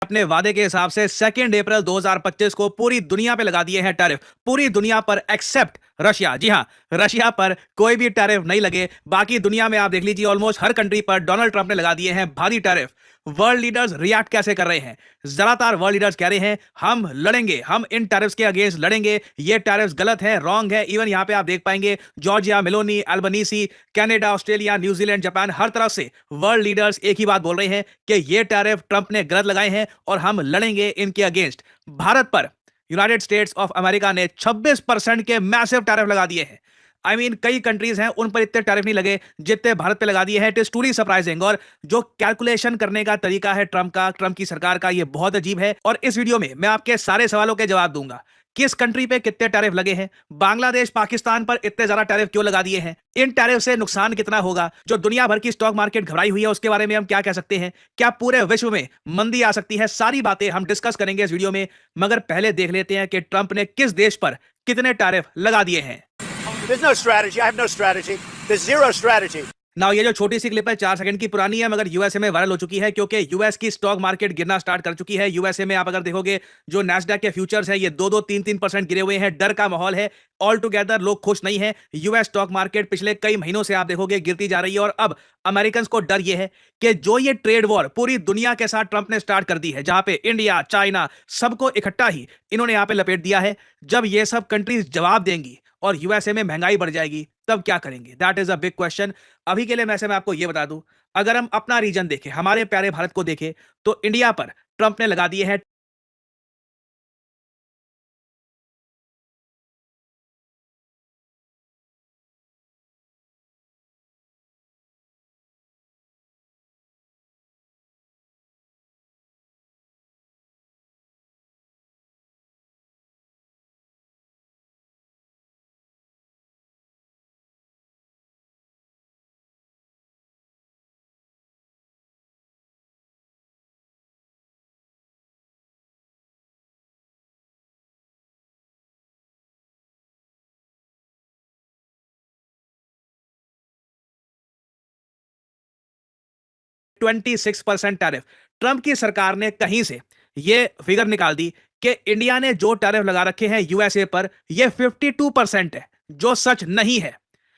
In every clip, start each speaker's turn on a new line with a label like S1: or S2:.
S1: अपने वादे के हिसाब से 2 अप्रैल 2025 को पूरी दुनिया पे लगा दिए हैं टैरिफ। पूरी दुनिया पर एक्सेप्ट रशिया। जी हाँ, रशिया पर कोई भी टैरिफ नहीं लगे। बाकी दुनिया में आप देख लीजिए ऑलमोस्ट हर कंट्री पर डोनाल्ड ट्रंप ने लगा दिए हैं भारी टैरिफ। वर्ल्ड लीडर्स रिएक्ट कैसे कर रहे हैं? ज्यादातर वर्ल्ड लीडर्स कह रहे हैं हम लड़ेंगे, हम इन टैरिफ्स के अगेंस्ट लड़ेंगे, ये टैरिफ्स गलत है, रॉन्ग है। इवन यहां पे आप देख पाएंगे Giorgia Meloni, Albanese, Canada, Australia, New Zealand, Japan, हर तरफ से वर्ल्ड लीडर्स एक ही बात बोल रहे हैं कि ये टैरिफ ट्रंप ने गलत लगाए हैं और हम लड़ेंगे इनके अगेंस्ट। भारत पर यूनाइटेड स्टेट्स ऑफ अमेरिका ने 26% के मैसिव टैरिफ लगा दिए हैं। कई कंट्रीज हैं उन पर इतने टैरिफ नहीं लगे जितने भारत पे लगा दिए हैं। It is truly surprising. और जो कैलकुलेशन करने का तरीका है ट्रंप की सरकार का, ये बहुत अजीब है। और इस वीडियो में मैं आपके सारे सवालों के जवाब दूंगा। किस कंट्री पे कितने टैरिफ लगे हैं? बांग्लादेश, पाकिस्तान पर इतने ज्यादा टैरिफ क्यों लगा दिए हैं? इन टैरिफ से नुकसान कितना होगा? जो दुनिया भर की स्टॉक मार्केट घबराई हुई है उसके बारे में हम क्या कह सकते हैं? क्या पूरे विश्व में मंदी आ सकती है? सारी बातें हम डिस्कस करेंगे इस वीडियो में। मगर पहले देख लेते हैं कि ट्रंप ने किस देश पर कितने टैरिफ लगा दिए हैं।
S2: There's no strategy. I have no strategy. There's zero strategy.
S1: Now ये जो छोटी सी क्लिप है 4 सेकंड की पुरानी है, मगर यूएसए में वायरल हो चुकी है क्योंकि यूएस की स्टॉक मार्केट गिरना स्टार्ट कर चुकी है। यूएसए में आप अगर देखोगे जो नैस्डैक के फ्यूचर्स है ये 2-2, 3-3% गिरे हुए हैं। डर का माहौल है, ऑल टुगेदर लोग खुश नहीं है। यूएस स्टॉक मार्केट पिछले कई महीनों से आप देखोगे गिरती जा रही है। और अब अमेरिकन को डर ये है कि जो ये ट्रेड वॉर पूरी दुनिया के साथ ट्रंप ने स्टार्ट कर दी है, जहां पे इंडिया, चाइना सबको इकट्ठा ही इन्होंने यहां पे लपेट दिया है, जब ये सब कंट्रीज जवाब देंगी और यूएसए में महंगाई बढ़ जाएगी तब क्या करेंगे? That is a big question. अभी के लिए मैं आपको ये बता दूं, अगर हम अपना रीजन देखें, हमारे प्यारे भारत को देखें, तो इंडिया पर ट्रंप ने लगा दिए हैं 26% टैरिफ। ट्रंप की सरकार ने कहीं से ये फिगर निकाल दी कि इंडिया ने जो टैरिफ लगा रखे हैं यूएसए पर, ये 52% है, जो सच नहीं है।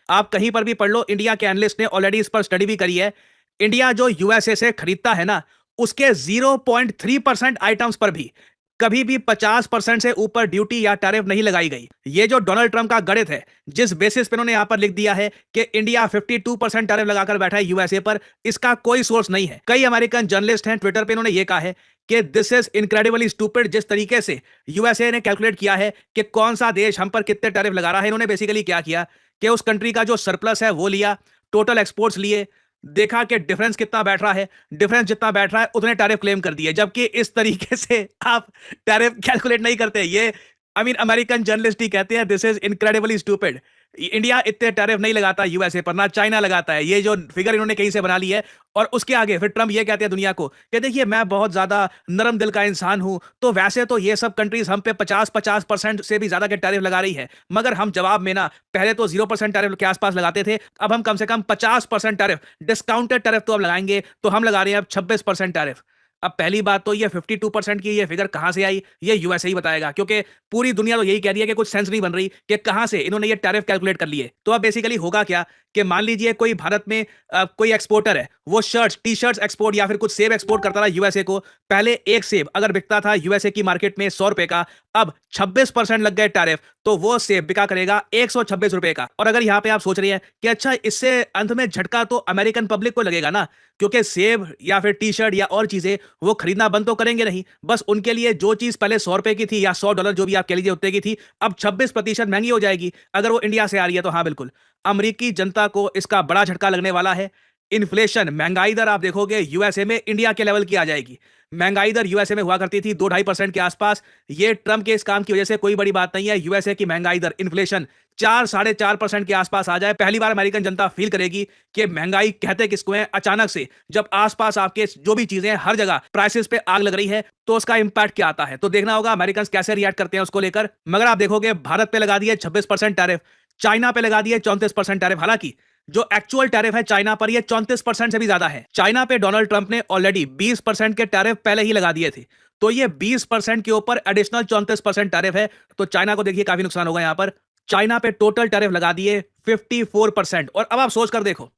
S1: आप कहीं पर भी पढ़ लो, इंडिया के एनालिस्ट ने ऑलरेडी इस पर स्टडी भी करी है। इंडिया जो यूएसए से खरीदता है ना, उसके 0.3% आइटम्स पर भी कभी भी 50% से ऊपर ड्यूटी या टैरिफ नहीं लगाई गई। ये जो डोनाल्ड ट्रंप का गणित है, जिस बेसिस पे उन्होंने यहां पर लिख दिया है कि इंडिया 52% टैरिफ लगाकर बैठा है यूएसए पर, इसका कोई सोर्स नहीं है। कई अमेरिकन जर्नलिस्ट हैं, ट्विटर पे उन्होंने ये कहा है कि दिस इज इनक्रेडिबली स्टूपिड। जिस तरीके से यूएसए ने कैलकुलेट किया है कि कौन सा देश हम पर कितने टैरिफ लगा रहा है, इन्होंने बेसिकली क्या किया कि उस कंट्री का जो सरप्लस है वो लिया, टोटल एक्सपोर्ट्स लिए, देखा कि डिफरेंस कितना बैठ रहा है, डिफरेंस जितना बैठ रहा है उतने टैरिफ क्लेम कर दिए। जबकि इस तरीके से आप टैरिफ कैलकुलेट नहीं करते। ये अमेरिकन जर्नलिस्ट ही कहते हैं this is incredibly stupid. India इतने टैरिफ नहीं लगाता यूएसए पर, ना चाइना लगाता है। ये जो फिगर इन्होंने कहीं से बना ली है। और उसके आगे फिर ट्रंप ये कहते हैं दुनिया को कि देखिए मैं बहुत ज्यादा नरम दिल का इंसान हूं, तो वैसे तो ये सब कंट्रीज हम पे 50% से भी ज्यादा के टैरिफ लगा रही है, मगर हम जवाब में ना पहले तो 0% टैरिफ के आसपास लगाते थे, अब हम कम से कम 50% टैरिफ, डिस्काउंटेड टैरिफ तो अब लगाएंगे, तो हम लगा रहे हैं अब 26% टैरिफ। अब पहली बात तो ये 52% की ये फिगर कहां से आई, ये यूएसए ही बताएगा, क्योंकि पूरी दुनिया तो यही कह रही है कि कुछ सेंस नहीं बन रही कि कहां से इन्होंने ये टैरिफ कैलकुलेट कर लिए। तो अब बेसिकली होगा क्या कि मान लीजिए कोई भारत में कोई एक्सपोर्टर है, वो शर्ट्स, टी शर्ट्स एक्सपोर्ट या फिर कुछ सेब एक्सपोर्ट करता रहा यूएसए को। पहले एक सेब अगर बिकता था यूएसए की मार्केट में 100 रुपए का, अब 26% लग गए टैरिफ, तो वो सेब बिका करेगा 126 रुपए का। और अगर यहां पे आप सोच रहे हैं कि अच्छा इससे अंत में झटका तो अमेरिकन पब्लिक को लगेगा ना, क्योंकि सेब या फिर टी शर्ट या और चीजें वो खरीदना बंद तो करेंगे नहीं, बस उनके लिए जो चीज पहले 100 रुपए की थी या $100 जो भी आप कह लीजिए उतने की थी, अब 26% महंगी हो जाएगी। अगर वो इंडिया से आ रही है तो हाँ बिल्कुल अमेरिकी जनता को इसका बड़ा झटका लगने वाला है। इन्फ्लेशन, महंगाई दर आप देखोगे यूएसए में इंडिया के लेवल की आ जाएगी। महंगाई दर यूएसए में हुआ करती थी 2-2.5% के आसपास। ये ट्रंप के इस काम की वजह से कोई बड़ी बात नहीं है। यूएसए की महंगाई दर, इन्फ्लेशन 4-4.5% के आसपास आ जाए, पहली बार अमेरिकन जनता फील करेगी कि महंगाई कहते किसको है। अचानक से जब आसपास आपके जो भी चीजें हर जगह प्राइसेस पे आग लग रही है, तो उसका इंपैक्ट क्या आता है। तो देखना होगा अमेरिकन कैसे रिएक्ट करते हैं उसको लेकर। मगर आप देखोगे भारत पे लगा दिए 26% टैरिफ, चाइना पे लगा दिए 34% टैरिफ। हालांकि जो एक्चुअल टैरिफ है चाइना पर ये 34% से भी ज्यादा है। चाइना पे डोनाल्ड ट्रंप ने ऑलरेडी 20% के टैरिफ पहले ही लगा दिए थे, तो ये 20% के ऊपर एडिशनल 34% टैरिफ है, तो चाइना को देखिए काफी नुकसान होगा। यहां पर चाइना पे टोटल टैरिफ लगा दिए 54%। और अब आप सोच कर देखो,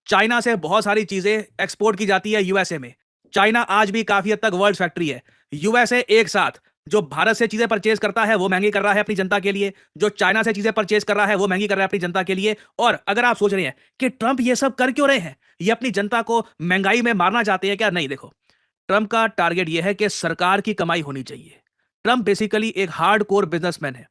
S1: चाइना से बहुत सारी चीजें एक्सपोर्ट की जाती है यूएसए में। चाइना आज भी काफी हद तक वर्ल्ड फैक्ट्री है। यूएसए एक साथ जो भारत से चीजें परचेज करता है वो महंगी कर रहा है अपनी जनता के लिए, जो चाइना से चीजें परचेज कर रहा है वो महंगी कर रहा है अपनी जनता के लिए। और अगर आप सोच रहे हैं कि ट्रंप ये सब कर क्यों रहे हैं, ये अपनी जनता को महंगाई में मारना चाहते हैं क्या, नहीं, देखो, ट्रंप का टारगेट यह है कि सरकार की कमाई होनी चाहिए। ट्रंप बेसिकली एक हार्ड कोर बिजनेसमैन है।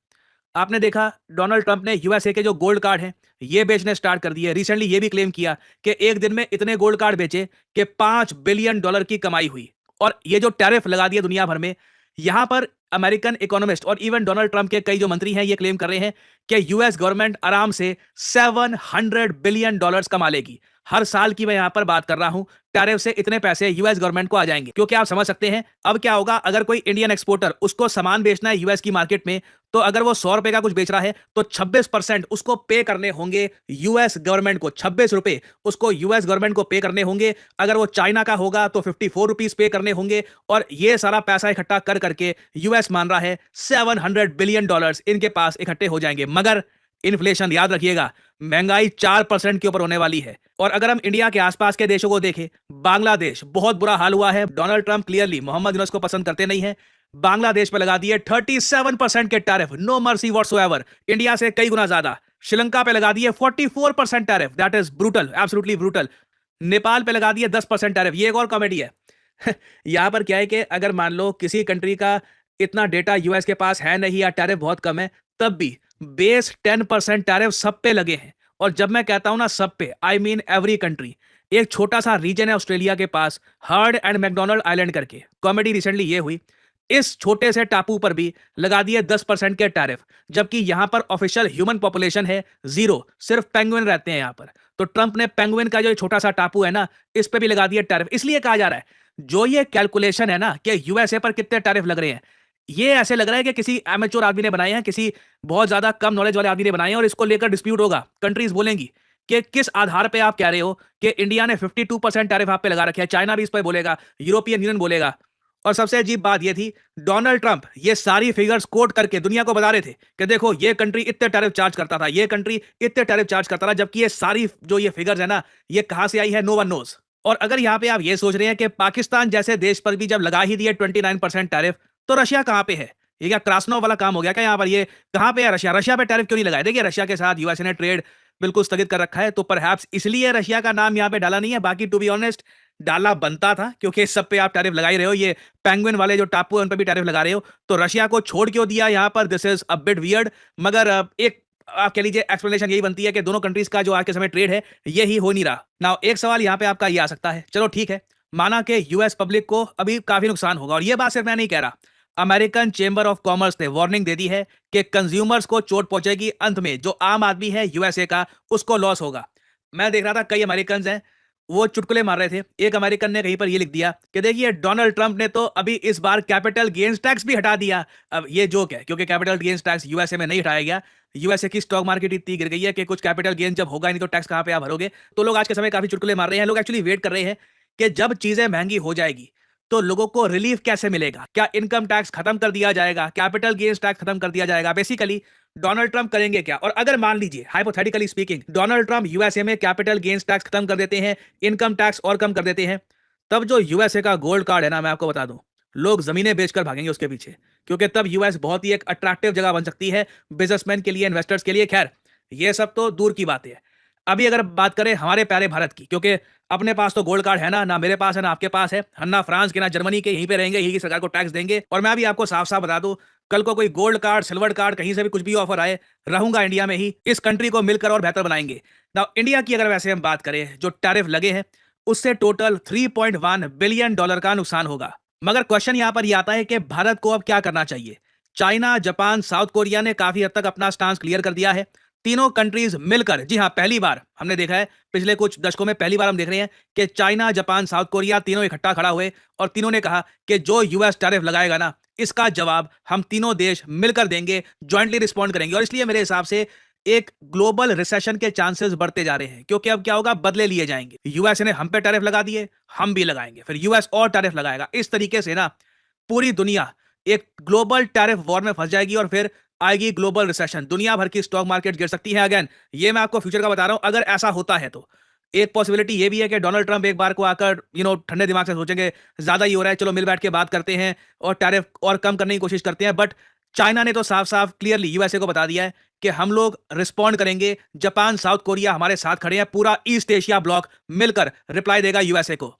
S1: आपने देखा डोनाल्ड ट्रंप ने यूएसए के जो गोल्ड कार्ड हैं ये बेचने स्टार्ट कर दिए। रिसेंटली ये भी क्लेम किया कि एक दिन में इतने गोल्ड कार्ड बेचे कि $5 बिलियन की कमाई हुई। और ये जो टैरिफ लगा दिया दुनिया भर में, यहां पर अमेरिकन इकोनॉमिस्ट और इवन डोनाल्ड ट्रंप के कई जो मंत्री हैं ये क्लेम कर रहे हैं कि यूएस गवर्नमेंट आराम से $700 बिलियन कमा लेगी। हर साल की मैं यहां पर बात कर रहा हूं, टैरिफ से इतने पैसे यूएस गवर्नमेंट को आ जाएंगे। क्योंकि आप समझ सकते हैं अब क्या होगा, अगर कोई इंडियन एक्सपोर्टर उसको सामान बेचना है यूएस की मार्केट में, तो अगर वो ₹100 का कुछ बेच रहा है तो 26% उसको पे करने होंगे यूएस गवर्नमेंट को। ₹26 उसको यूएस गवर्नमेंट को पे करने होंगे। अगर वो चाइना का होगा तो ₹54 पे करने होंगे। और ये सारा पैसा इकट्ठा कर करके यूएस मान रहा है $700 बिलियन इनके पास इकट्ठे हो जाएंगे। मगर इन्फ्लेशन, याद रखिएगा, महंगाई 4% के ऊपर होने वाली है। और अगर हम इंडिया के आसपास के देशों को देखें, बांग्लादेश, बहुत बुरा हाल हुआ है। Donald Trump clearly Mohammad Yunus को पसंद करते नहीं है। बांग्लादेश पे लगा दिए 37% के tariff, no mercy whatsoever, India से कई गुना ज्यादा। श्रीलंका पे लगा दिए 44% tariff, that is brutal, absolutely brutal. Nepal पे लगा दिए 10% टैरिफ। ये एक और कॉमेडी है। यहां पर क्या है कि अगर मान लो किसी कंट्री का इतना डेटा यूएस के पास है नहीं या टैरिफ बहुत कम है, तब भी बेस 10% टैरिफ सब पे लगे हैं। और जब मैं कहता हूं ना सब पे, आई मीन एवरी कंट्री। एक छोटा सा रीजन है ऑस्ट्रेलिया के पास, हर्ड एंड मैकडोनल्ड आइलैंड करके। कॉमेडी रिसेंटली ये हुई, इस छोटे से टापू पर भी लगा दिए 10% के टैरिफ, जबकि यहां पर ऑफिशियल ह्यूमन पॉपुलेशन है 0, सिर्फ पेंगुइन रहते हैं यहां पर। तो ट्रंप ने पेंगुइन का जो छोटा सा टापू है ना, इस पे भी लगा दिया टैरिफ। इसलिए कहा जा रहा है, जो ये कैलकुलेशन है ना कि यूएसए पर कितने टैरिफ लग रहे हैं, ये ऐसे लग रहा है कि किसी एमेच्योर आदमी ने बनाए हैं, किसी बहुत ज्यादा कम नॉलेज वाले आदमी ने बनाए हैं। और इसको लेकर डिस्प्यूट होगा, कंट्रीज बोलेंगी कि किस आधार पे आप कह रहे हो कि इंडिया ने 52% टैरिफ आप पे लगा रखे हैं। चाइना भी इस पर बोलेगा, यूरोपियन यूनियन बोलेगा। और सबसे अजीब बात यह थी, डोनाल्ड ट्रंप ये सारी फिगर्स कोट करके दुनिया को बता रहे थे कि देखो ये कंट्री इतने टैरिफ चार्ज करता था, ये कंट्री इतने टैरिफ चार्ज करता था। जबकि ये सारी जो ये फिगर्स है ना, ये कहां से आई है, नो वन नोज। और अगर यहां पे आप ये सोच रहे हैं कि पाकिस्तान जैसे देश पर भी जब लगा ही दिए 29% टैरिफ, तो रशिया कहां पे है? ये क्या क्रास्नोव वाला काम हो गया क्या यहां पर? ये कहां पे है रशिया? रशिया पे टैरिफ क्यों नहीं लगाए? देखिए, रशिया के साथ यूएसए ने ट्रेड बिल्कुल स्थगित कर रखा है, तो परहैप्स इसलिए रशिया का नाम यहां पे डाला नहीं है। बाकी टू बी ऑनेस्ट डालना बनता था, क्योंकि इस सब पे आप टैरिफ लगा ही रहे हो। ये पेंगुइन वाले जो टापू है उन पर भी टैरिफ लगा रहे हो, तो रशिया को छोड़ क्यों दिया यहां पर? This is a bit weird. मगर एक आप कह लीजिए एक्सप्लेनेशन यही बनती है कि दोनों कंट्रीज का जो आज के समय ट्रेड है ये ही हो नहीं रहा। नाउ एक सवाल यहां पे आपका ये आ सकता है, चलो ठीक है, माना कि यूएस पब्लिक को अभी काफी नुकसान होगा, और ये बात सिर्फ मैं नहीं कह रहा, अमेरिकन चेंबर ऑफ कॉमर्स ने वार्निंग दे दी है कि कंज्यूमर्स को चोट पहुंचेगी। अंत में जो आम आदमी है यूएसए का, उसको लॉस होगा। मैं देख रहा था कई अमेरिकन हैं वो चुटकुले मार रहे थे। एक अमेरिकन ने कहीं पर ये लिख दिया कि देखिए डोनाल्ड ट्रंप ने तो अभी इस बार कैपिटल गेन्स टैक्स भी हटा दिया। अब ये जोक है, क्योंकि कैपिटल गेन्स टैक्स यूएसए में नहीं हटाया गया। यूएसए की स्टॉक मार्केट इतनी गिर गई है कि कुछ कैपिटल गेन जब होगा नहीं तो टैक्स कहां पे आप भरोगे। तो लोग आज के समय काफी चुटकुले मार रहे हैं। लोग एक्चुअली वेट कर रहे हैं कि जब चीजें महंगी हो जाएगी तो लोगों को रिलीफ कैसे मिलेगा। क्या इनकम टैक्स खत्म कर दिया जाएगा, कैपिटल गेन्स टैक्स खत्म कर दिया जाएगा? बेसिकली डोनाल्ड ट्रंप करेंगे क्या? और अगर मान लीजिए hypothetically speaking Donald Trump USA में कैपिटल गेन्स टैक्स खत्म कर देते हैं, इनकम टैक्स और कम कर देते हैं, तब जो यूएसए का गोल्ड कार्ड है ना, मैं आपको बता दूं, लोग जमीनें बेचकर भागेंगे उसके पीछे। क्योंकि तब यूएस बहुत ही एक अट्रैक्टिव जगह बन सकती है बिजनेसमैन के लिए, इन्वेस्टर्स के लिए। खैर, ये सब तो दूर की बात है। अभी अगर बात करें हमारे प्यारे भारत की, क्योंकि अपने पास तो गोल्ड कार्ड है ना मेरे पास है ना आपके पास है, हम ना फ्रांस के ना जर्मनी के, यहीं पे रहेंगे, यहीं की सरकार को टैक्स देंगे। और मैं भी आपको साफ साफ बता दूं, कल को कोई गोल्ड कार्ड, सिल्वर कार्ड, कहीं से भी कुछ भी ऑफर आए, रहूंगा इंडिया में ही। इस कंट्री को मिलकर और बेहतर बनाएंगे। नाउ इंडिया की अगर वैसे हम बात करें, जो टैरिफ लगे हैं उससे टोटल $3.1 बिलियन का नुकसान होगा। मगर क्वेश्चन यहां पर यह आता है कि भारत को अब क्या करना चाहिए। चाइना, जापान, साउथ कोरिया ने काफी हद तक अपना स्टांस क्लियर कर दिया है। तीनों कंट्रीज मिलकर, जी हां, पहली बार हमने देखा है, पिछले कुछ दशकों में पहली बार हम देख रहे हैं कि चाइना, जापान, साउथ कोरिया तीनों इकट्ठा खड़ा हुए और तीनों ने कहा कि जो यूएस टैरिफ लगाएगा ना, इसका जवाब हम तीनों देश मिलकर देंगे, ज्वाइंटली रिस्पॉन्ड करेंगे। और इसलिए मेरे हिसाब से एक ग्लोबल रिसेशन के चांसेस बढ़ते जा रहे हैं, क्योंकि अब क्या होगा, बदले लिए जाएंगे। यूएस ने हम पे टैरिफ लगा दिए, हम भी लगाएंगे, फिर यूएस और टैरिफ लगाएगा। इस तरीके से ना पूरी दुनिया एक ग्लोबल टैरिफ वॉर में फंस जाएगी और फिर आएगी ग्लोबल रिसेशन। दुनिया भर की स्टॉक मार्केट गिर सकती है। अगेन, ये मैं आपको फ्यूचर का बता रहा हूं। अगर ऐसा होता है तो एक पॉसिबिलिटी ये भी है कि डोनाल्ड ट्रंप एक बार को आकर ठंडे दिमाग से सोचेंगे ज्यादा ही हो रहा है, चलो मिल बैठ के बात करते हैं और टैरिफ और कम करने की कोशिश करते हैं। बट चाइना ने तो साफ साफ क्लियरली यूएसए को बता दिया है कि हम लोग रिस्पॉन्ड करेंगे। जापान, साउथ कोरिया हमारे साथ खड़े हैं, पूरा ईस्ट एशिया ब्लॉक मिलकर रिप्लाई देगा यूएसए को।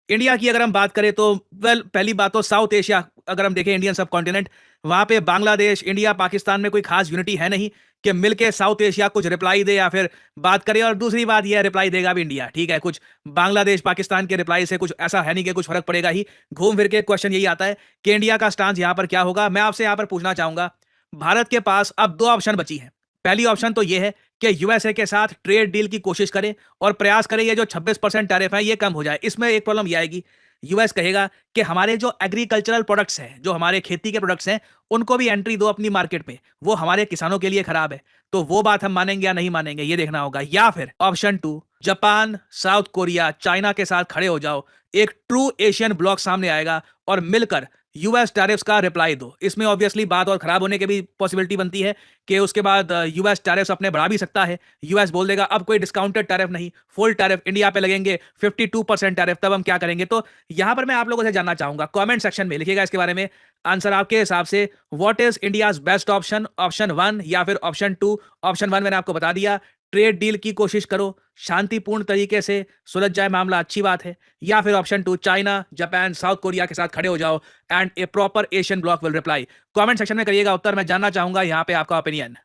S1: इंडिया की अगर हम बात करें तो पहली बात तो साउथ एशिया, अगर हम देखें इंडियन सब कॉन्टिनेंट, वहां पे बांग्लादेश, इंडिया, पाकिस्तान में कोई खास यूनिटी है नहीं कि मिलके साउथ एशिया कुछ रिप्लाई दे या फिर बात करे। और दूसरी बात यह, रिप्लाई देगा भी इंडिया, ठीक है, कुछ बांग्लादेश पाकिस्तान के रिप्लाई से कुछ ऐसा है नहीं कि कुछ फर्क पड़ेगा ही। घूम फिर के क्वेश्चन यही आता है कि इंडिया का स्टांस यहां पर क्या होगा। मैं आपसे यहां पर पूछना चाहूंगा, भारत के पास अब दो ऑप्शन बची हैं। पहली ऑप्शन तो यह है कि यूएसए के साथ ट्रेड डील की कोशिश करें और प्रयास करें ये जो 26% टैरिफ है ये कम हो जाए। इसमें एक प्रॉब्लम यह आएगी, यूएस कहेगा कि हमारे जो एग्रीकल्चरल प्रोडक्ट्स हैं, जो हमारे खेती के प्रोडक्ट्स हैं, उनको भी एंट्री दो अपनी मार्केट में, वो हमारे किसानों के लिए खराब है। तो वो बात हम मानेंगे या नहीं मानेंगे, ये देखना होगा। या फिर option 2, Japan, south Korea, China के साथ खड़े हो जाओ, एक ट्रू एशियन ब्लॉक सामने आएगा और मिलकर यूएस टैरिफ्स का रिप्लाई दो। इसमें ऑब्वियसली बात और खराब होने की भी पॉसिबिलिटी बनती है कि उसके बाद यूएस टैरिफ्स अपने बढ़ा भी सकता है। यूएस बोल देगा अब कोई डिस्काउंटेड टैरिफ नहीं, फुल टैरिफ इंडिया पे लगेंगे, 52% टैरिफ, तब हम क्या करेंगे। तो यहां पर मैं आप लोगों से जानना चाहूंगा, कमेंट सेक्शन में लिखिएगा इसके बारे में आंसर आपके हिसाब से। What is India's best option, option 1 या फिर ऑप्शन 2। ऑप्शन 1 मैंने आपको बता दिया, ट्रेड डील की कोशिश करो, शांतिपूर्ण तरीके से सुलझ जाए मामला, अच्छी बात है। या फिर option 2, China, Japan, south Korea के साथ खड़े हो जाओ and A proper Asian block will reply. Comment section में करिएगा उत्तर, मैं जानना चाहूंगा यहां पे आपका ओपिनियन।